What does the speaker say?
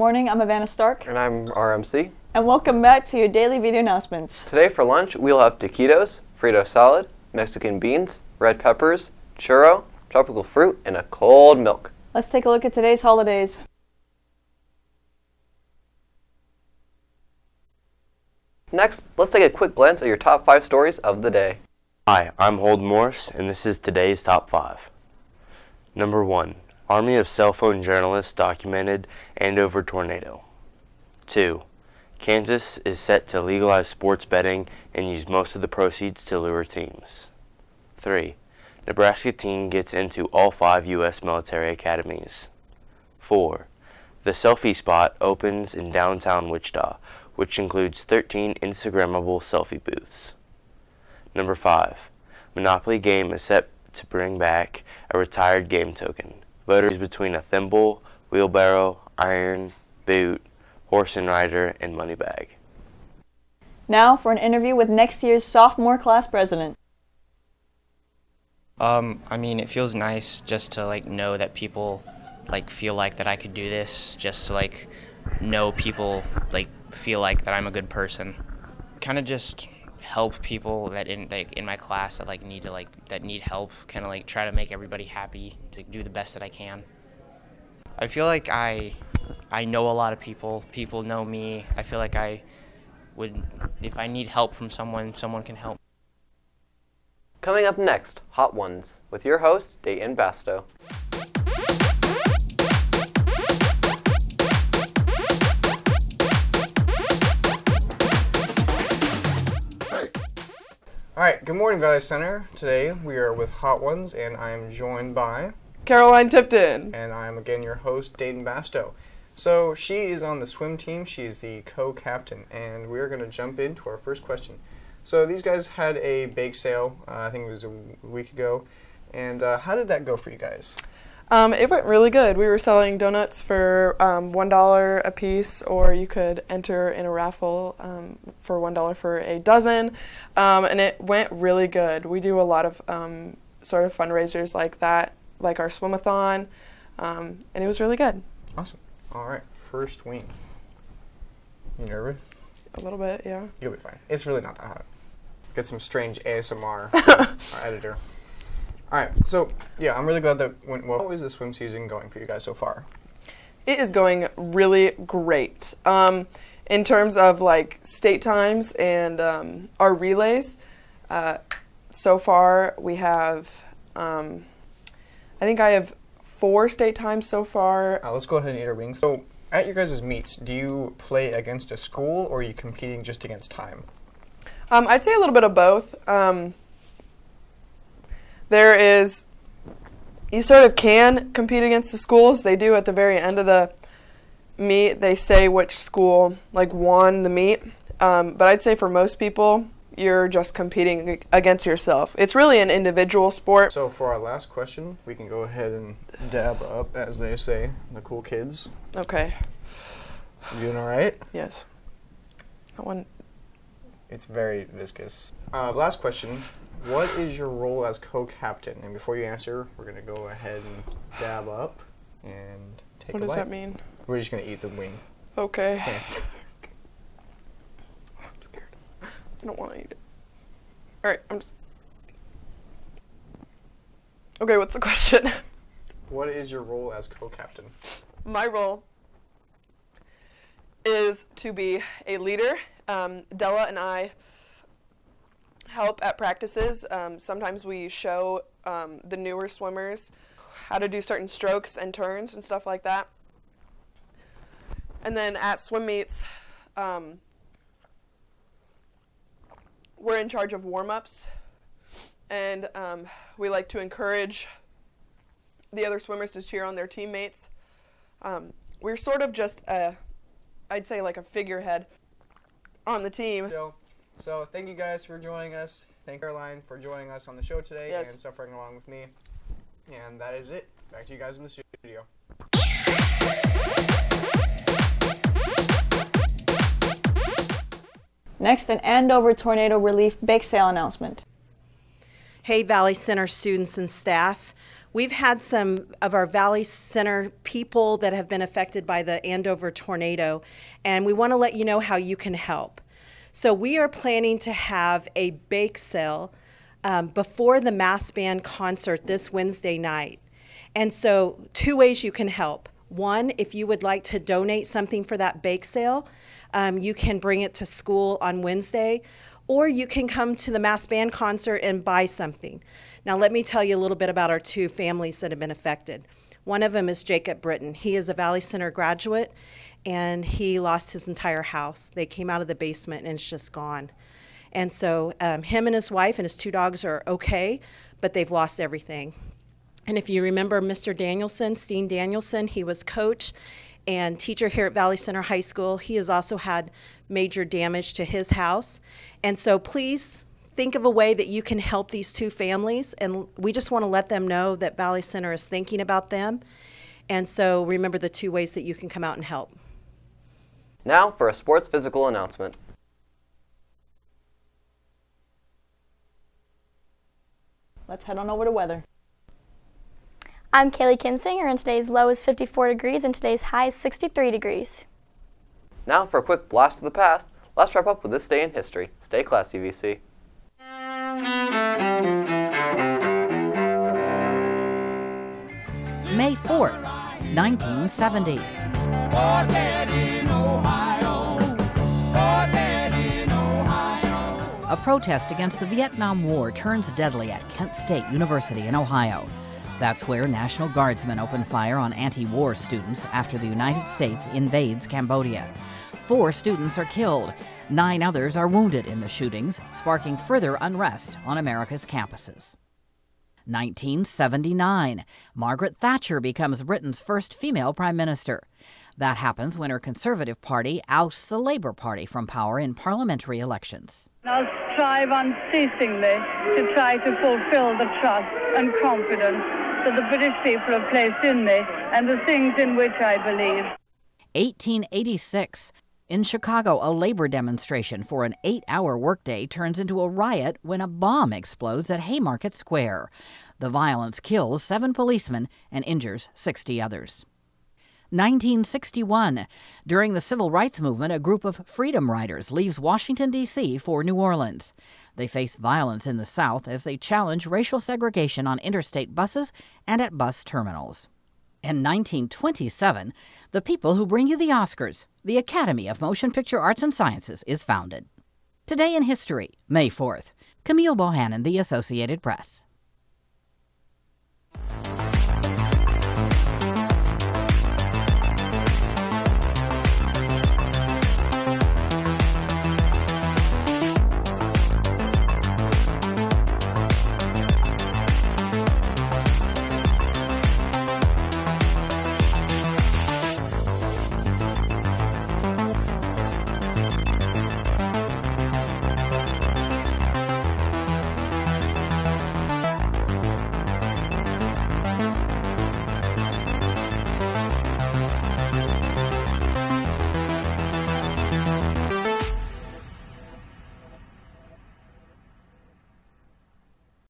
morning. I'm Havana Stark. And I'm RMC. And welcome back to your daily video announcements. Today for lunch, we'll have taquitos, Frito salad, Mexican beans, red peppers, churro, tropical fruit, and a cold milk. Let's take a look at today's holidays. Next, let's take a quick glance at your top 5 stories of the day. Hi, I'm Hold Morse, and this is today's top 5. Number 1. Army of cell phone journalists documented Andover tornado. 2. Kansas is set to legalize sports betting and use most of the proceeds to lure teams. 3. Nebraska teen gets into all 5 U.S. military academies. 4. The selfie spot opens in downtown Wichita, which includes 13 Instagrammable selfie booths. Number 5. Monopoly game is set to bring back a retired game token. Voters between a thimble, wheelbarrow, iron, boot, horse and rider, and money bag. Now for an interview with next year's sophomore class president. It feels nice just to know that people feel that I could do this, just to know people feel that I'm a good person. Kind of just help people that in my class that that need help, kind of try to make everybody happy, to do the best that I can. I feel like I know a lot of people know me. I feel like I would, if I need help from someone can help. Coming up next, Hot Ones, with your host, Dayton Basto. Alright, good morning, Valley Center. Today we are with Hot Ones, and I am joined by Caroline Tipton. And I am again your host, Dayton Basto. So she is on the swim team. She is the co-captain, and we're going to jump into our first question. So these guys had a bake sale, I think it was a week ago, and how did that go for you guys? It went really good. We were selling donuts for $1 a piece, or you could enter in a raffle for $1 for a dozen, and it went really good. We do a lot of sort of fundraisers like that, like our swim-a-thon, and it was really good. Awesome. All right, first wing. You nervous? A little bit, yeah. You'll be fine. It's really not that hot. Get some strange ASMR from our editor. All right, so yeah, I'm really glad that went well. How is the swim season going for you guys so far? It is going really great. In terms of state times and our relays, so far we have, I think I have 4 state times so far. Let's go ahead and eat our wings. So at your guys' meets, do you play against a school, or are you competing just against time? I'd say a little bit of both. You sort of can compete against the schools. They do at the very end of the meet. They say which school won the meet. But I'd say for most people, you're just competing against yourself. It's really an individual sport. So for our last question, we can go ahead and dab up, as they say, the cool kids. Okay. You doing all right? Yes. That one. It's very viscous. Last question. What is your role as co-captain? And before you answer, we're going to go ahead and dab up and take a bite. What does that mean? We're just going to eat the wing. Okay. I'm scared. I don't want to eat it. All right, Okay, what's the question? What is your role as co-captain? My role is to be a leader. Della and I help at practices. Sometimes we show the newer swimmers how to do certain strokes and turns and stuff like that. And then at swim meets, we're in charge of warm-ups, and we like to encourage the other swimmers to cheer on their teammates. We're sort of just I'd say a figurehead on the team. So thank you guys for joining us. Thank Caroline for joining us on the show today and suffering along with me. And that is it. Back to you guys in the studio. Next, an Andover tornado relief bake sale announcement. Hey, Valley Center students and staff. We've had some of our Valley Center people that have been affected by the Andover tornado, and we want to let you know how you can help. So we are planning to have a bake sale before the mass band concert this Wednesday night. And so 2 ways you can help. One, if you would like to donate something for that bake sale, you can bring it to school on Wednesday, or you can come to the mass band concert and buy something. Now let me tell you a little bit about our 2 families that have been affected. One of them is Jacob Britton. He is a Valley Center graduate, and he lost his entire house. They came out of the basement and it's just gone. And so him and his wife and his 2 dogs are okay, but they've lost everything. And if you remember Mr. Danielson, Steen Danielson, he was coach and teacher here at Valley Center High School. He has also had major damage to his house. And so please think of a way that you can help these 2 families. And we just want to let them know that Valley Center is thinking about them. And so remember the 2 ways that you can come out and help. Now for a sports physical announcement. Let's head on over to weather. I'm Kaylee Kinsinger, and today's low is 54 degrees and today's high is 63 degrees. Now for a quick blast of the past, let's wrap up with this day in history. Stay classy, VC. May 4th, 1970. A protest against the Vietnam War turns deadly at Kent State University in Ohio. That's where National Guardsmen opened fire on anti-war students after the United States invades Cambodia. 4 students are killed. 9 others are wounded in the shootings, sparking further unrest on America's campuses. 1979. Margaret Thatcher becomes Britain's first female prime minister. That happens when her Conservative Party ousts the Labour Party from power in parliamentary elections. I'll strive unceasingly to try to fulfill the trust and confidence that the British people have placed in me and the things in which I believe. 1886. In Chicago, a labor demonstration for an 8-hour workday turns into a riot when a bomb explodes at Haymarket Square. The violence kills 7 policemen and injures 60 others. 1961. During the Civil Rights Movement, a group of Freedom Riders leaves Washington, D.C. for New Orleans. They face violence in the South as they challenge racial segregation on interstate buses and at bus terminals. In 1927, the people who bring you the Oscars, the Academy of Motion Picture Arts and Sciences, is founded. Today in History, May 4th. Camille Bohannon, The Associated Press.